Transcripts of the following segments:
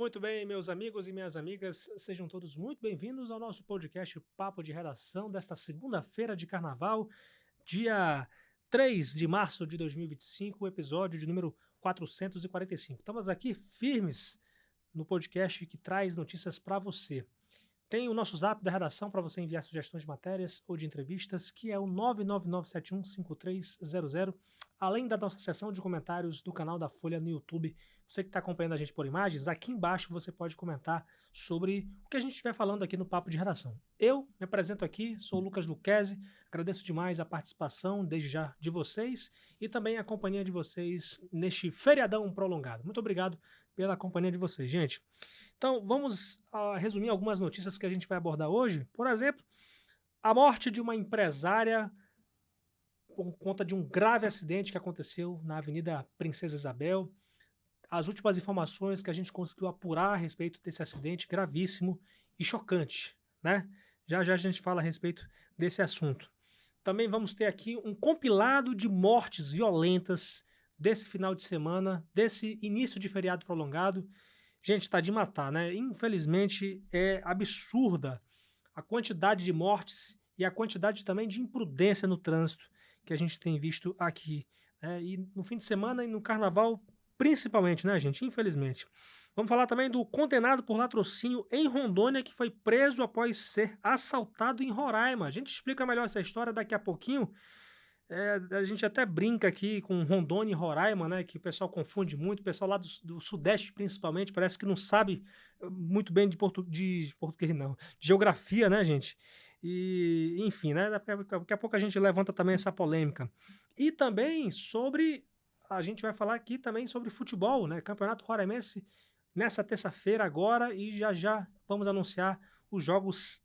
Muito bem, meus amigos e minhas amigas, sejam todos muito bem-vindos ao nosso podcast Papo de Redação desta segunda-feira de carnaval, dia 3 de março de 2025, o episódio de número 445. Estamos aqui firmes no podcast que traz notícias para você. Tem o nosso zap da redação para você enviar sugestões de matérias ou de entrevistas, que é o 999715300, além da nossa seção de comentários do canal da Folha no YouTube. Você que está acompanhando a gente por imagens, aqui embaixo você pode comentar sobre o que a gente estiver falando aqui no Papo de Redação. Eu me apresento aqui, sou o Lucas Luquezzi, agradeço demais a participação, desde já, de vocês e também a companhia de vocês neste feriadão prolongado. Muito obrigado pela companhia de vocês, gente. Então, vamos resumir algumas notícias que a gente vai abordar hoje. Por exemplo, a morte de uma empresária por conta de um grave acidente que aconteceu na Avenida Princesa Isabel. As últimas informações que a gente conseguiu apurar a respeito desse acidente gravíssimo e chocante, né? Já já a gente fala a respeito desse assunto. Também vamos ter aqui um compilado de mortes violentas desse final de semana, desse início de feriado prolongado. Gente, tá de matar, né? Infelizmente é absurda a quantidade de mortes e a quantidade também de imprudência no trânsito que a gente tem visto aqui, né? E no fim de semana e no carnaval principalmente, né, gente? Infelizmente. Vamos falar também do condenado por latrocínio em Rondônia que foi preso após ser assaltado em Roraima. A gente explica melhor essa história daqui a pouquinho. A gente até brinca aqui com Rondônia e Roraima, né, que o pessoal confunde muito, o pessoal lá do Sudeste principalmente, parece que não sabe muito bem de português, não, de geografia, né, gente? E, enfim, né, daqui a pouco a gente levanta também essa polêmica. E também a gente vai falar aqui também sobre futebol, né, Campeonato Roraimense nessa terça-feira agora e já já vamos anunciar os jogos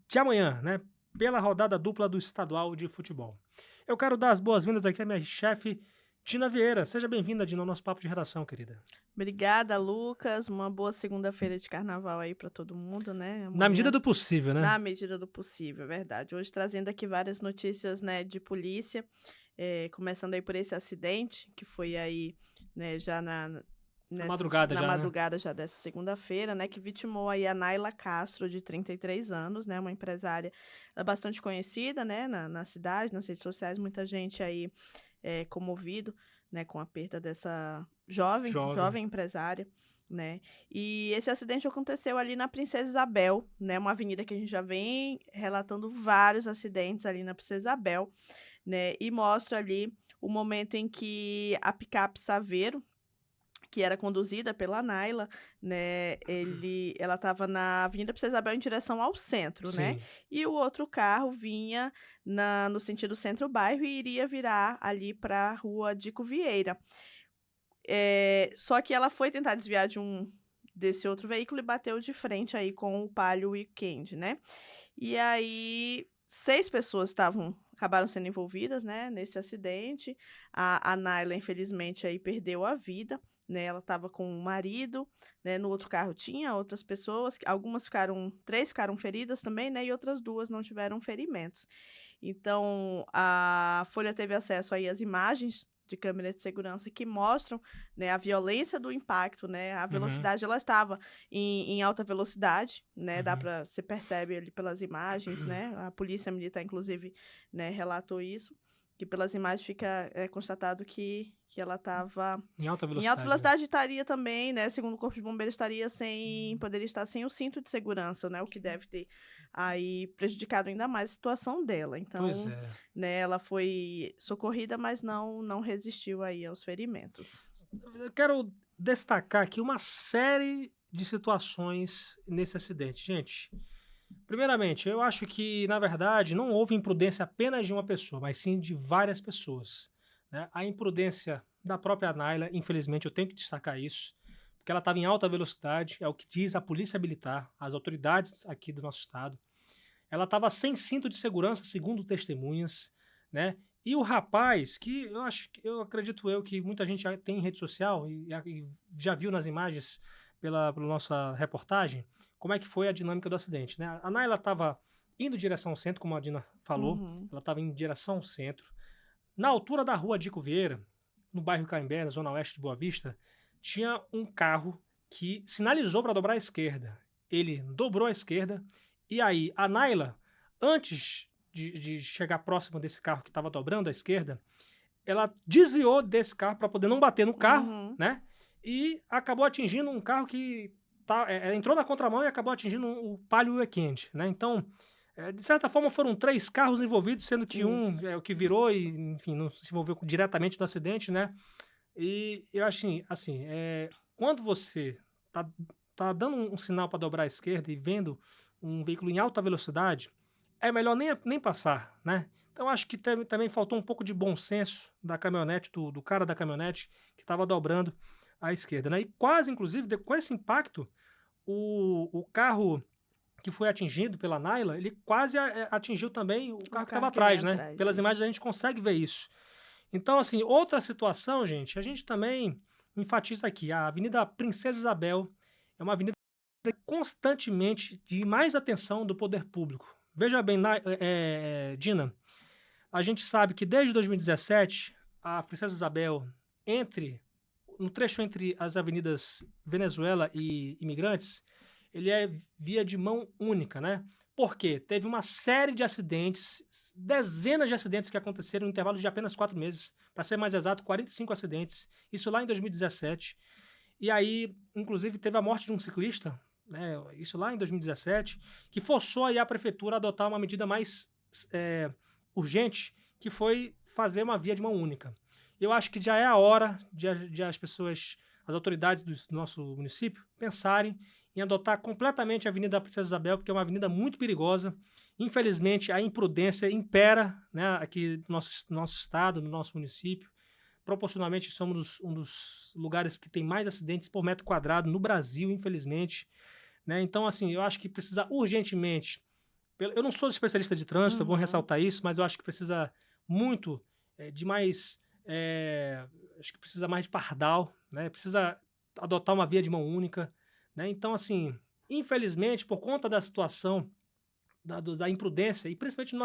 de amanhã, né, pela rodada dupla do estadual de futebol. Eu quero dar as boas-vindas aqui à minha chefe, Tina Vieira. Seja bem-vinda, Dina, ao nosso papo de redação, querida. Obrigada, Lucas. Uma boa segunda-feira de carnaval aí para todo mundo, né? Amanhã, na medida do possível, né? Na medida do possível, é verdade. Hoje trazendo aqui várias notícias, né, de polícia, começando aí por esse acidente, que foi aí, né, já na madrugada já dessa segunda-feira, né, que vitimou aí a Naila Castro, de 33 anos, né, uma empresária bastante conhecida, né, na cidade, nas redes sociais, muita gente aí comovido, né, com a perda dessa jovem empresária, né, e esse acidente aconteceu ali na Princesa Isabel, né, uma avenida que a gente já vem relatando vários acidentes ali na Princesa Isabel, né, e mostra ali o momento em que a picape Saveiro, que era conduzida pela Naila, né, ela estava na Avenida Princesa Isabel em direção ao centro, Sim. né, e o outro carro vinha no sentido centro-bairro e iria virar ali para a rua Dico Vieira. Só que ela foi tentar desviar desse outro veículo e bateu de frente aí com o Palio Weekend, né, e aí 6 pessoas acabaram sendo envolvidas, né, nesse acidente. A Naila, infelizmente, aí perdeu a vida, né, ela estava com o marido, né, no outro carro tinha outras pessoas, 3 ficaram feridas também, né, e outras 2 não tiveram ferimentos. Então, a Folha teve acesso aí às imagens de câmera de segurança que mostram, né, a violência do impacto, né, a velocidade, ela estava em alta velocidade, né, você percebe ali pelas imagens, né, a polícia militar, inclusive, né, relatou isso, que pelas imagens fica constatado que ela estava em alta velocidade. Em alta velocidade, estaria também, né, segundo o Corpo de Bombeiros, poderia estar sem o cinto de segurança, né, o que deve ter aí prejudicado ainda mais a situação dela. Então, né, ela foi socorrida, mas não resistiu aí aos ferimentos. Eu quero destacar aqui uma série de situações nesse acidente. Gente, primeiramente, eu acho que, na verdade, não houve imprudência apenas de uma pessoa, mas sim de várias pessoas, né? A imprudência da própria Naila, infelizmente, eu tenho que destacar isso, porque ela estava em alta velocidade, é o que diz a polícia militar, as autoridades aqui do nosso estado. Ela estava sem cinto de segurança, segundo testemunhas, né? E o rapaz, que eu acredito que muita gente já tem em rede social e já viu nas imagens pela nossa reportagem, como é que foi a dinâmica do acidente, né? A Naila estava indo em direção ao centro, como a Dina falou, ela estava em direção ao centro. Na altura da rua Dico Vieira, no bairro Caimbé, na zona oeste de Boa Vista, tinha um carro que sinalizou para dobrar à esquerda. Ele dobrou à esquerda, e aí a Naila, antes de chegar próximo desse carro que estava dobrando à esquerda, ela desviou desse carro para poder não bater no carro, Uhum. né? E acabou atingindo um carro que entrou na contramão e acabou atingindo o Palio Weekend, né? Então, de certa forma, foram 3 carros envolvidos, sendo que um Isso. é o que virou e, enfim, não se envolveu diretamente no acidente, né? E eu acho assim, quando você tá, tá dando um sinal para dobrar à esquerda e vendo um veículo em alta velocidade, é melhor nem passar, né? Então acho que também faltou um pouco de bom senso da caminhonete, do cara da caminhonete que estava dobrando à esquerda, né? E quase, inclusive, com esse impacto, o carro que foi atingido pela Naila, ele quase atingiu também o O carro que estava carro que vem atrás, né? atrás, Pelas imagens isso. a gente consegue ver isso. Então, assim, outra situação, gente, a gente também enfatiza aqui, a Avenida Princesa Isabel é uma avenida que precisa constantemente de mais atenção do poder público. Veja bem, Dina, a gente sabe que desde 2017, a Princesa Isabel, no trecho entre as avenidas Venezuela e Imigrantes, ele é via de mão única, né? Por quê? Teve uma série de acidentes, dezenas de acidentes que aconteceram no intervalo de apenas 4 meses. Para ser mais exato, 45 acidentes. Isso lá em 2017. E aí, inclusive, teve a morte de um ciclista, né? Isso lá em 2017, que forçou aí a prefeitura a adotar uma medida mais urgente, que foi fazer uma via de mão única. Eu acho que já é a hora de as pessoas, as autoridades do nosso município, pensarem em adotar completamente a Avenida Princesa Isabel, porque é uma avenida muito perigosa. Infelizmente, a imprudência impera, né, aqui no nosso estado, no nosso município. Proporcionalmente, somos um dos lugares que tem mais acidentes por metro quadrado no Brasil, infelizmente. Né? Então, assim, eu acho que precisa urgentemente. Eu não sou especialista de trânsito, é bom Uhum. ressaltar isso, mas eu acho que precisa muito de mais. Acho que precisa mais de pardal, né? Precisa adotar uma via de mão única. Né? Então, assim, infelizmente, por conta da situação da imprudência, e principalmente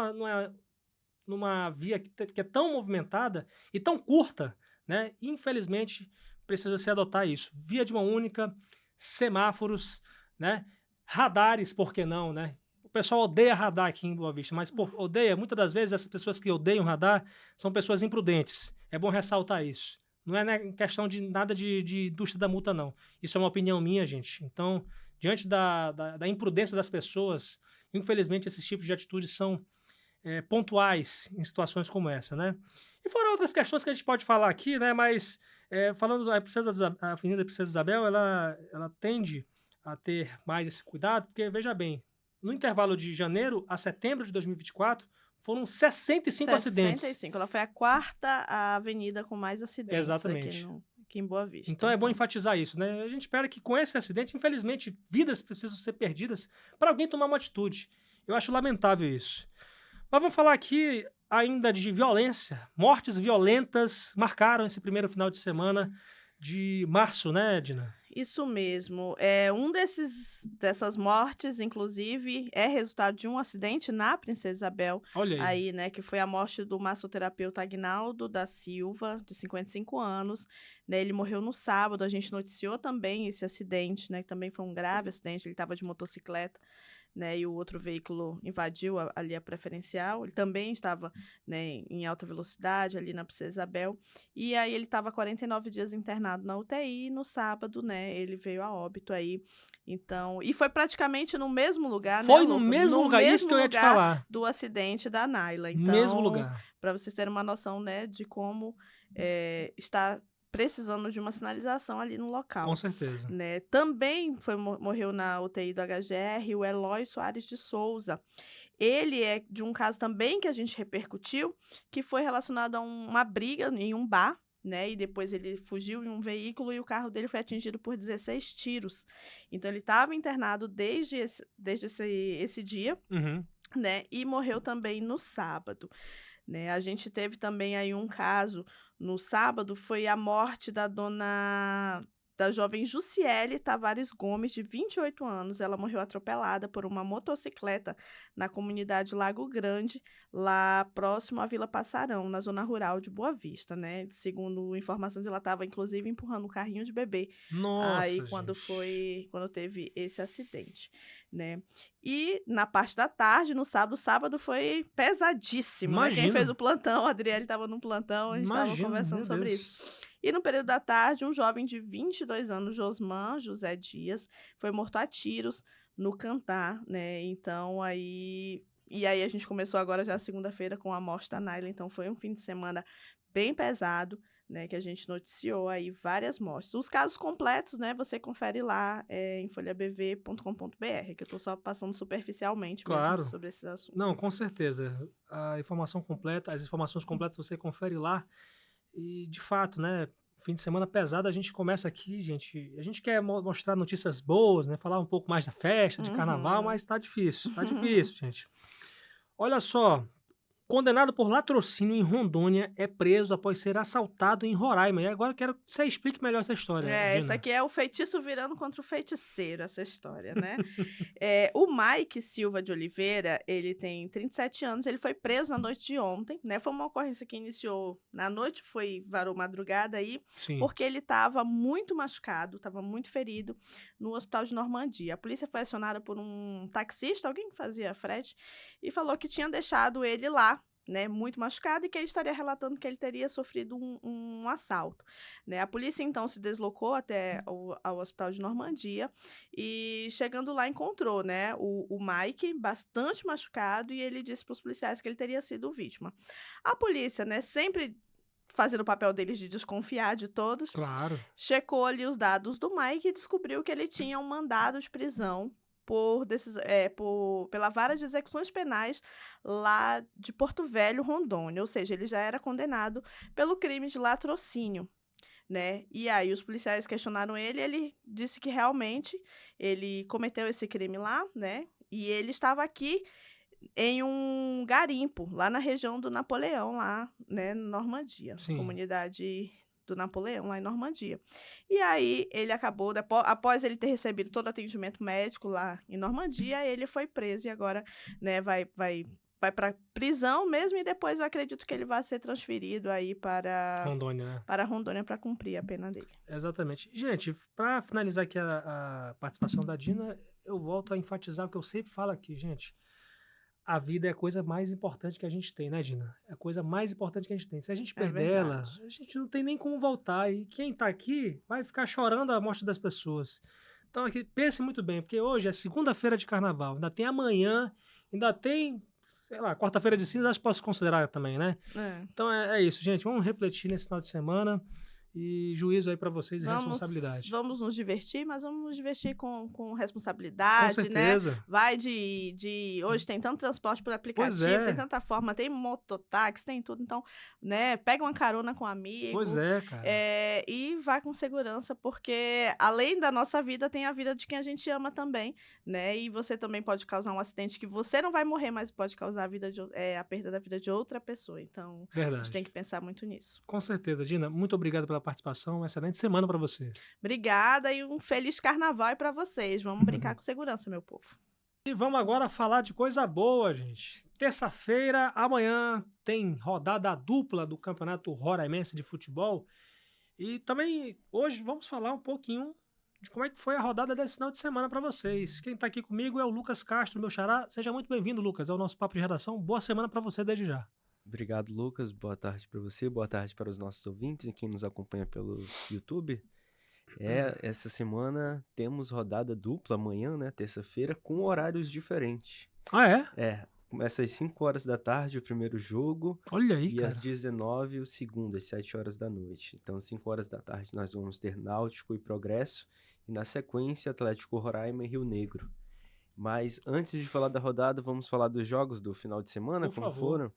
numa via que é tão movimentada e tão curta, né? Infelizmente, precisa se adotar isso. Via de mão única, semáforos, né? Radares, por que não, né? O pessoal odeia radar aqui em Boa Vista, mas odeia, muitas das vezes, essas pessoas que odeiam radar são pessoas imprudentes. É bom ressaltar isso. Não é, né, questão de nada de indústria da multa, não. Isso é uma opinião minha, gente. Então, diante da imprudência das pessoas, infelizmente, esses tipos de atitudes são pontuais em situações como essa, né? E fora outras questões que a gente pode falar aqui, né? Mas falando da a Avenida Princesa Isabel, ela tende a ter mais esse cuidado, porque veja bem, no intervalo de janeiro a setembro de 2024 foram 65 acidentes. 65. Ela foi a quarta avenida com mais acidentes Exatamente. aqui em Boa Vista. Então é bom enfatizar isso, né? A gente espera que com esse acidente, infelizmente, vidas precisam ser perdidas para alguém tomar uma atitude. Eu acho lamentável isso. Mas vamos falar aqui ainda de violência. Mortes violentas marcaram esse primeiro final de semana de março, né, Dina? Isso mesmo. Dessas mortes, inclusive, é resultado de um acidente na Princesa Isabel, Olha aí. aí, né, que foi a morte do massoterapeuta Agnaldo da Silva, de 55 anos, né, ele morreu no sábado, a gente noticiou também esse acidente, né, que também foi um grave acidente, ele estava de motocicleta, né, e o outro veículo invadiu ali a preferencial, ele também estava, né, em alta velocidade ali na Princesa Isabel, e aí ele estava 49 dias internado na UTI, e no sábado, né, ele veio a óbito aí, então, e foi praticamente no mesmo lugar, né, Foi no Lucas? mesmo No lugar, isso que mesmo eu ia te lugar falar. do acidente da Naila, Mesmo então, lugar, para vocês terem uma noção, né, de como está precisando de uma sinalização ali no com local, certeza. né. Também morreu na UTI do HGR o Eloy Soares de Souza. Ele é de um caso também que a gente repercutiu, que foi relacionado a uma briga em um bar, né, e depois ele fugiu em um veículo e o carro dele foi atingido por 16 tiros. Então ele estava internado desde esse dia, Uhum. né, e morreu também no sábado. Né, a gente teve também aí um caso no sábado, foi a morte da dona da jovem Jussiele Tavares Gomes, de 28 anos. Ela morreu atropelada por uma motocicleta na comunidade Lago Grande, lá próximo à Vila Passarão, na zona rural de Boa Vista, né? Segundo informações, ela estava inclusive empurrando um carrinho de bebê aí Nossa, gente. quando teve esse acidente, né? E na parte da tarde, no sábado, foi pesadíssimo, né? Quem fez Imagino, o plantão, a Adriele estava no plantão, a gente estava imagino, conversando meu sobre isso. Deus. E no período da tarde, um jovem de 22 anos, Josman José Dias, foi morto a tiros no Cantar, né? Então, aí... E aí a gente começou agora já segunda-feira com a morte da Naila, então foi um fim de semana bem pesado, né, que a gente noticiou aí várias mortes. Os casos completos, né, você confere lá em folhabv.com.br, que eu tô só passando superficialmente mesmo Claro. sobre esses assuntos. Não, com certeza. A informação completa, as informações completas você confere lá. E, de fato, né, fim de semana pesado, a gente começa aqui, gente. A gente quer mostrar notícias boas, né? Falar um pouco mais da festa, de carnaval, Uhum. mas tá difícil. Tá difícil, gente. Olha só. Condenado por latrocínio em Rondônia é preso após ser assaltado em Roraima. E agora eu quero que você explique melhor essa história, Esse Dina. aqui é o feitiço virando contra o feiticeiro, essa história, né? O Mike Silva de Oliveira, ele tem 37 anos, ele foi preso na noite de ontem, né? Foi uma ocorrência que iniciou na noite, varou madrugada aí, Sim. porque ele estava muito machucado, estava muito ferido no hospital de Normandia. A polícia foi acionada por um taxista, alguém que fazia frete, e falou que tinha deixado ele lá, né, muito machucado, e que ele estaria relatando que ele teria sofrido um assalto, né? A polícia então se deslocou até ao hospital de Normandia e chegando lá encontrou, né, o Mike bastante machucado, e ele disse para os policiais que ele teria sido vítima. A polícia, né, sempre fazendo o papel deles de desconfiar de todos, Claro. checou ali os dados do Mike e descobriu que ele tinha um mandado de prisão pela Vara de Execuções Penais lá de Porto Velho, Rondônia. Ou seja, ele já era condenado pelo crime de latrocínio, né? E aí os policiais questionaram ele disse que realmente ele cometeu esse crime lá, né? E ele estava aqui em um garimpo, lá na região do Napoleão, lá, né, Normandia, Sim. comunidade do Napoleão, lá em Normandia. E aí, ele acabou, após ele ter recebido todo o atendimento médico lá em Normandia, ele foi preso e agora, né, vai para prisão mesmo, e depois eu acredito que ele vai ser transferido aí para Rondônia, né? Rondônia para cumprir a pena dele. Exatamente. Gente, para finalizar aqui a participação da Dina, eu volto a enfatizar o que eu sempre falo aqui, gente. A vida é a coisa mais importante que a gente tem, né, Dina? É a coisa mais importante que a gente tem. Se a gente perder ela, a gente não tem nem como voltar. E quem tá aqui vai ficar chorando a morte das pessoas. Então, aqui, pense muito bem, porque hoje é segunda-feira de carnaval, ainda tem amanhã, ainda tem, sei lá, quarta-feira de cinza, acho que posso considerar também, né? Então é isso, gente. Vamos refletir nesse final de semana. E juízo aí para vocês e responsabilidade. Vamos nos divertir, mas vamos nos divertir com Com responsabilidade, certeza. né? Vai hoje tem tanto transporte por aplicativo, tem tanta forma, tem mototáxi, tem tudo. Então, né, pega uma carona com um amigo. Pois é, cara. E vá com segurança, porque além da nossa vida, tem a vida de quem a gente ama também, né? E você também pode causar um acidente que você não vai morrer, mas pode causar a perda da vida de outra pessoa. Então, verdade. A gente tem que pensar muito nisso. Com certeza. Dina, muito obrigado pela participação. Excelente semana para você. Obrigada e um feliz carnaval para vocês. Vamos brincar com segurança, meu povo. E vamos agora falar de coisa boa, gente. Terça-feira, amanhã, tem rodada dupla do Campeonato Roraimense de Futebol. E também, hoje, vamos falar um pouquinho de como é que foi a rodada desse final de semana para vocês. Quem está aqui comigo é o Lucas Castro, meu xará. Seja muito bem-vindo, Lucas, ao nosso Papo de Redação. Boa semana para você desde já. Obrigado, Lucas. Boa tarde para você, boa tarde para os nossos ouvintes e quem nos acompanha pelo YouTube. Essa semana temos rodada dupla amanhã, né, terça-feira, com horários diferentes. Ah, é? Começa às 5 horas da tarde o primeiro jogo. Olha aí, e cara. às 19 o segundo, às 7 horas da noite. Então, às 5 horas da tarde nós vamos ter Náutico e Progresso, e na sequência Atlético Roraima e Rio Negro. Mas antes de falar da rodada, vamos falar dos jogos do final de semana, Por como favor. foram.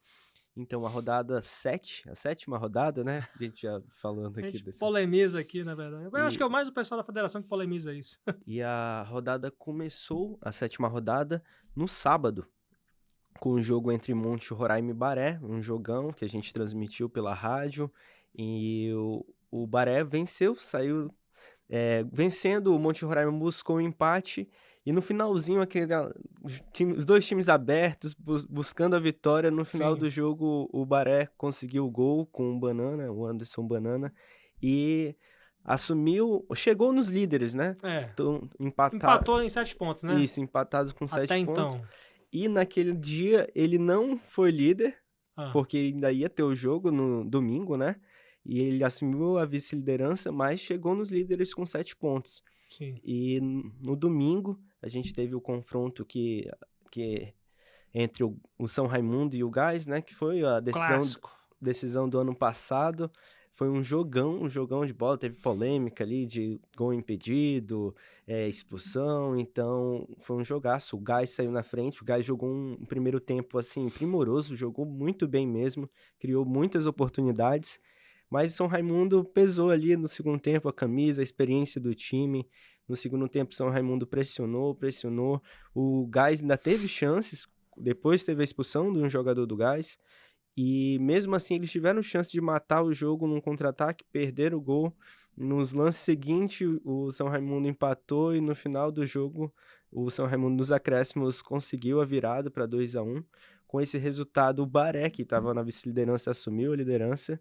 Então, a rodada 7, a sétima rodada, né? A gente já falando aqui A gente desse... polemiza aqui, na verdade. Eu acho que é mais o pessoal da federação que polemiza isso. E a rodada começou, a sétima rodada, no sábado, com o jogo entre Monte Roraima e Baré, um jogão que a gente transmitiu pela rádio. E o Baré venceu, saiu Vencendo, o Monte Roraima buscou um empate. E no finalzinho, os dois times abertos, buscando a vitória. No final Sim. do jogo, o Baré conseguiu o gol com o Anderson Banana. E chegou nos líderes, né? Então, Empatou em 7 pontos, né? Isso, empatados com 7 Até pontos. então. E naquele dia, ele não foi líder, porque ainda ia ter o jogo no domingo, né? E ele assumiu a vice-liderança, mas chegou nos líderes com 7 pontos. Sim. E no domingo, a gente teve o confronto que entre o São Raimundo e o Gás, né? Que foi a decisão do ano passado. Foi um jogão de bola. Teve polêmica ali de gol impedido, expulsão. Então, foi um jogaço. O Gás saiu na frente. O Gás jogou um primeiro tempo, assim, primoroso. Jogou muito bem mesmo. Criou muitas oportunidades. Mas o São Raimundo pesou ali no segundo tempo a camisa, a experiência do time. No segundo tempo, o São Raimundo pressionou. O Gás ainda teve chances. Depois teve a expulsão de um jogador do Gás. E mesmo assim, eles tiveram chance de matar o jogo num contra-ataque, perderam o gol. Nos lances seguintes, o São Raimundo empatou e no final do jogo, o São Raimundo nos acréscimos conseguiu a virada para 2-1. Com esse resultado, o Baré, que estava na vice-liderança, assumiu a liderança.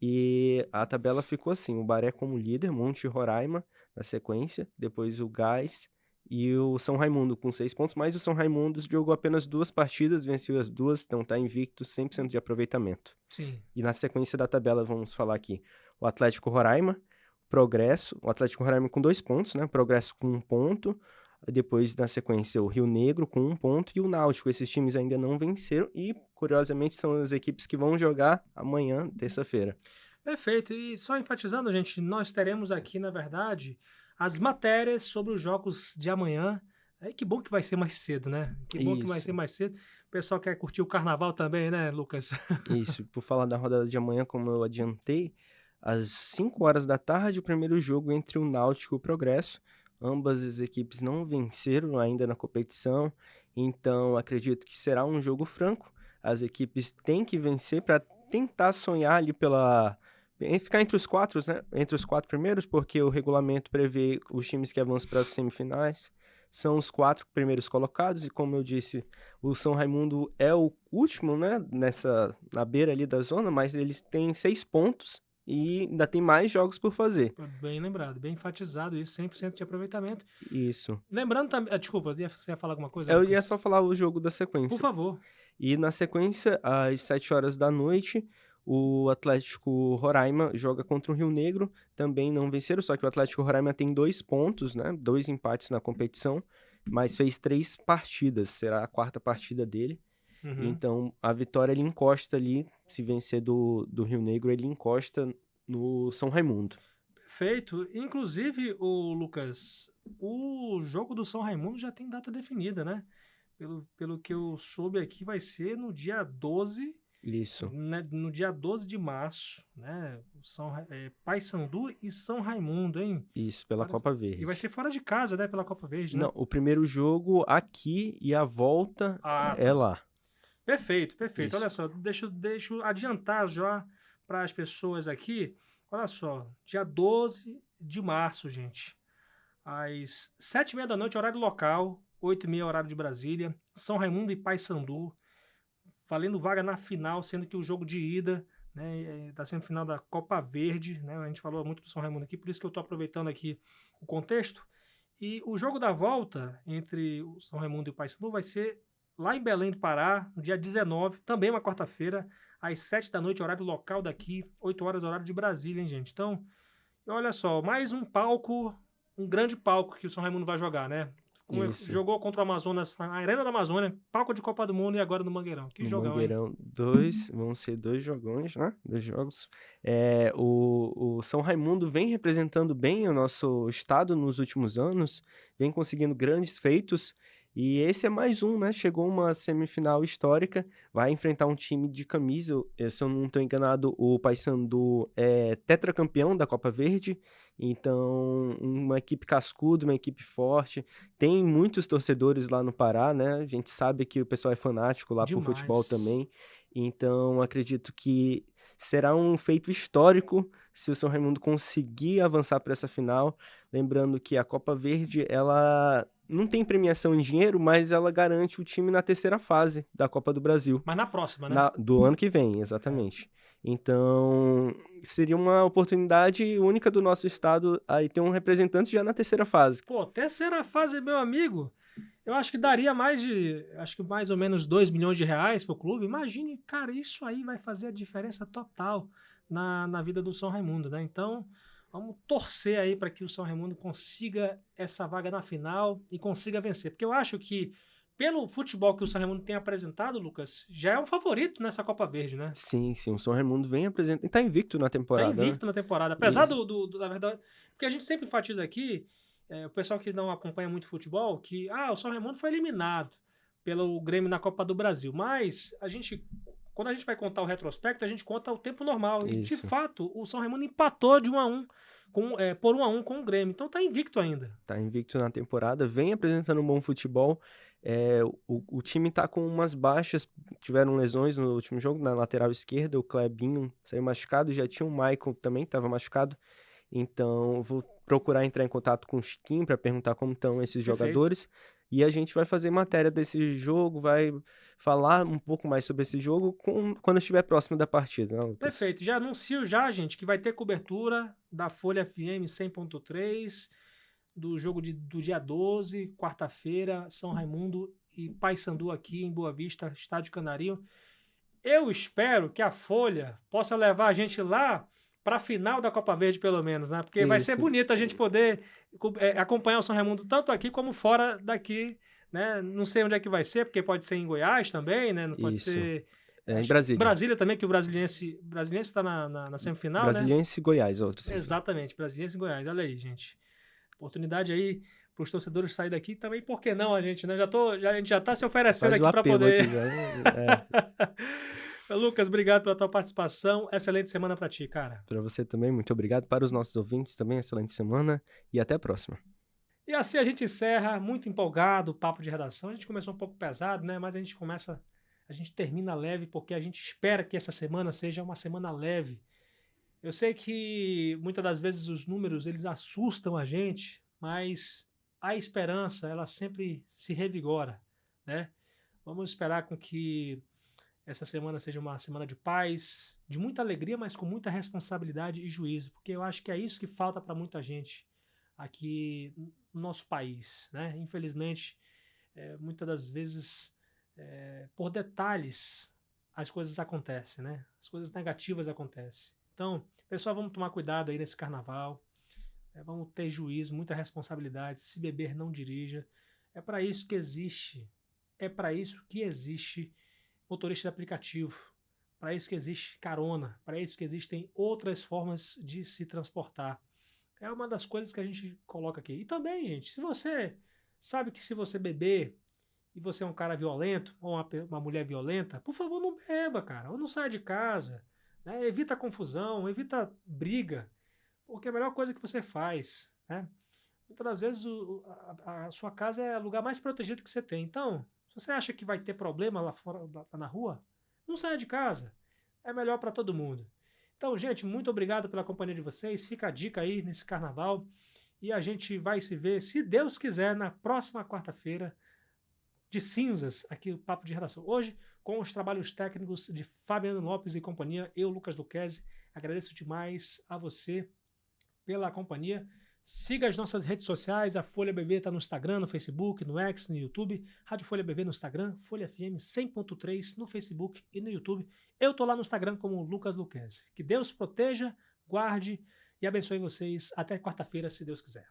E a tabela ficou assim, o Baré como líder, Monte Roraima na sequência, depois o Gás e o São Raimundo com 6 pontos, mas o São Raimundo jogou apenas 2 partidas, venceu as 2, então tá invicto, 100% de aproveitamento. Sim. E na sequência da tabela vamos falar aqui, o Atlético Roraima, Progresso, o Atlético Roraima com 2 pontos, né, Progresso com 1 ponto, depois na sequência o Rio Negro com 1 ponto e o Náutico. Esses times ainda não venceram e, curiosamente, são as equipes que vão jogar amanhã, terça-feira. Perfeito. E só enfatizando, gente, nós teremos aqui, na verdade, as matérias sobre os jogos de amanhã. Que bom que vai ser mais cedo, né? Que bom que vai ser mais cedo. O pessoal quer curtir o carnaval também, né, Lucas? Isso. Por falar da rodada de amanhã, como eu adiantei, às 5 horas da tarde, o primeiro jogo entre o Náutico e o Progresso. Ambas as equipes não venceram ainda na competição, então acredito que será um jogo franco. As equipes têm que vencer para tentar sonhar ali ficar entre os 4, né? Entre os 4 primeiros, porque o regulamento prevê os times que avançam para as semifinais. São os 4 primeiros colocados, e como eu disse, o São Raimundo é o último, né? Na beira ali da zona, mas eles têm 6 pontos. E ainda tem mais jogos por fazer. Bem lembrado, bem enfatizado isso, 100% de aproveitamento. Isso. Lembrando também... Desculpa, você ia falar alguma coisa? Eu ia só falar o jogo da sequência. Por favor. E na sequência, às 7 horas da noite, o Atlético Roraima joga contra o Rio Negro. Também não venceram, só que o Atlético Roraima tem 2 pontos, né? 2 empates na competição, mas fez 3 partidas. Será a 4ª partida dele. Então, a vitória ele encosta ali, se vencer do Rio Negro, ele encosta no São Raimundo. Perfeito. Inclusive, o Lucas, o jogo do São Raimundo já tem data definida, né? Pelo que eu soube aqui, vai ser no dia 12. Isso. Né, no dia 12 de março, né? Paysandu e São Raimundo, hein? Isso, pela Copa Verde. E vai ser fora de casa, né? Pela Copa Verde, né? Não, o primeiro jogo aqui e a volta é lá. Perfeito. Isso. Olha só, deixa eu adiantar já para as pessoas aqui. Olha só, dia 12 de março, gente. Às 7h30 da noite, horário local, 8h30 horário de Brasília, São Raimundo e Paysandu, valendo vaga na final, sendo que o jogo de ida, né, da semifinal da Copa Verde, né, a gente falou muito do São Raimundo aqui, por isso que eu estou aproveitando aqui o contexto. E o jogo da volta entre o São Raimundo e o Paysandu vai ser lá em Belém do Pará, no dia 19, também uma quarta-feira, às 7 da noite, horário local daqui, 8 horas, horário de Brasília, hein, gente? Então, olha só, mais um palco, um grande palco que o São Raimundo vai jogar, né? Jogou contra o Amazonas na Arena da Amazônia, palco de Copa do Mundo e agora no Mangueirão. Que jogão, Mangueirão, vão ser 2 jogões, né? 2 jogos. O São Raimundo vem representando bem o nosso estado nos últimos anos, vem conseguindo grandes feitos. E esse é mais um, né? Chegou uma semifinal histórica, vai enfrentar um time de camisa. Se eu não estou enganado, o Paysandu é tetracampeão da Copa Verde. Então, uma equipe cascuda, uma equipe forte. Tem muitos torcedores lá no Pará, né? A gente sabe que o pessoal é fanático lá por futebol também. Então, acredito que será um feito histórico se o São Raimundo conseguir avançar para essa final. Lembrando que a Copa Verde, ela não tem premiação em dinheiro, mas ela garante o time na terceira fase da Copa do Brasil. Mas na próxima, né? Do ano que vem, exatamente. Então, seria uma oportunidade única do nosso estado aí ter um representante já na terceira fase. Pô, terceira fase, meu amigo, eu acho que daria acho que mais ou menos 2 milhões de reais pro clube. Imagine, cara, isso aí vai fazer a diferença total na vida do São Raimundo, né? Então, vamos torcer aí para que o São Raimundo consiga essa vaga na final e consiga vencer. Porque eu acho que, pelo futebol que o São Raimundo tem apresentado, Lucas, já é um favorito nessa Copa Verde, né? Sim, o São Raimundo vem apresentando. Tá invicto na temporada. Tá invicto na temporada. Apesar na verdade, porque a gente sempre enfatiza aqui, o pessoal que não acompanha muito futebol, que o São Raimundo foi eliminado pelo Grêmio na Copa do Brasil. Mas quando a gente vai contar o retrospecto, a gente conta o tempo normal. E, de fato, o São Raimundo empatou de 1-1 por 1-1 com o Grêmio. Então tá invicto ainda. Tá invicto na temporada, vem apresentando um bom futebol. O time tá com umas baixas, tiveram lesões no último jogo, na lateral esquerda, o Clebinho saiu machucado, já tinha o Michael também que estava machucado. Então, vou procurar entrar em contato com o Chiquinho para perguntar como estão esses jogadores. E a gente vai fazer matéria desse jogo, vai falar um pouco mais sobre esse jogo quando estiver próximo da partida, né, Lucas? Perfeito. Já anuncio gente, que vai ter cobertura da Folha FM 100.3, do jogo do dia 12, quarta-feira, São Raimundo e Paysandu aqui em Boa Vista, Estádio Canarinho. Eu espero que a Folha possa levar a gente lá para a final da Copa Verde, pelo menos, né? Porque vai ser bonito a gente poder acompanhar o São Raimundo tanto aqui como fora daqui, né? Não sei onde é que vai ser, porque pode ser em Goiás também, né? Não pode ser... em Brasília. Brasília também, que o Brasiliense está na semifinal, Brasiliense e Goiás, outros. Exatamente, Brasiliense e Goiás. Olha aí, gente. Oportunidade aí para os torcedores sair daqui também, por que não a gente, né? A gente já está se oferecendo aqui para poder... Lucas, obrigado pela tua participação. Excelente semana para ti, cara. Para você também, muito obrigado. Para os nossos ouvintes também, excelente semana e até a próxima. E assim a gente encerra, muito empolgado, o papo de redação. A gente começou um pouco pesado, né? Mas a gente termina leve, porque a gente espera que essa semana seja uma semana leve. Eu sei que muitas das vezes os números, eles assustam a gente, mas a esperança, ela sempre se revigora, né? Vamos esperar com que essa semana seja uma semana de paz, de muita alegria, mas com muita responsabilidade e juízo, porque eu acho que é isso que falta para muita gente aqui no nosso país, né? Infelizmente, muitas das vezes, por detalhes, as coisas acontecem, né? As coisas negativas acontecem. Então, pessoal, vamos tomar cuidado aí nesse carnaval, vamos ter juízo, muita responsabilidade. Se beber, não dirija. É para isso que existe motorista de aplicativo, para isso que existe carona, para isso que existem outras formas de se transportar. É uma das coisas que a gente coloca aqui. E também, gente, se você sabe que se você beber e você é um cara violento ou uma mulher violenta, por favor, não beba, cara, ou não saia de casa, né? Evita confusão, evita briga, porque é a melhor coisa que você faz, né? Muitas das vezes a sua casa é o lugar mais protegido que você tem. Então, se você acha que vai ter problema lá fora, lá na rua, não saia de casa. É melhor para todo mundo. Então, gente, muito obrigado pela companhia de vocês. Fica a dica aí nesse carnaval. E a gente vai se ver, se Deus quiser, na próxima quarta-feira de cinzas, aqui o Papo de Redação. Hoje, com os trabalhos técnicos de Fabiano Lopes e companhia, eu, Lucas Luquezzi, agradeço demais a você pela companhia. Siga as nossas redes sociais, a Folha BV está no Instagram, no Facebook, no X, no YouTube, Rádio Folha BV no Instagram, Folha FM 100.3 no Facebook e no YouTube. Eu tô lá no Instagram como Lucas Luquezzi. Que Deus proteja, guarde e abençoe vocês até quarta-feira, se Deus quiser.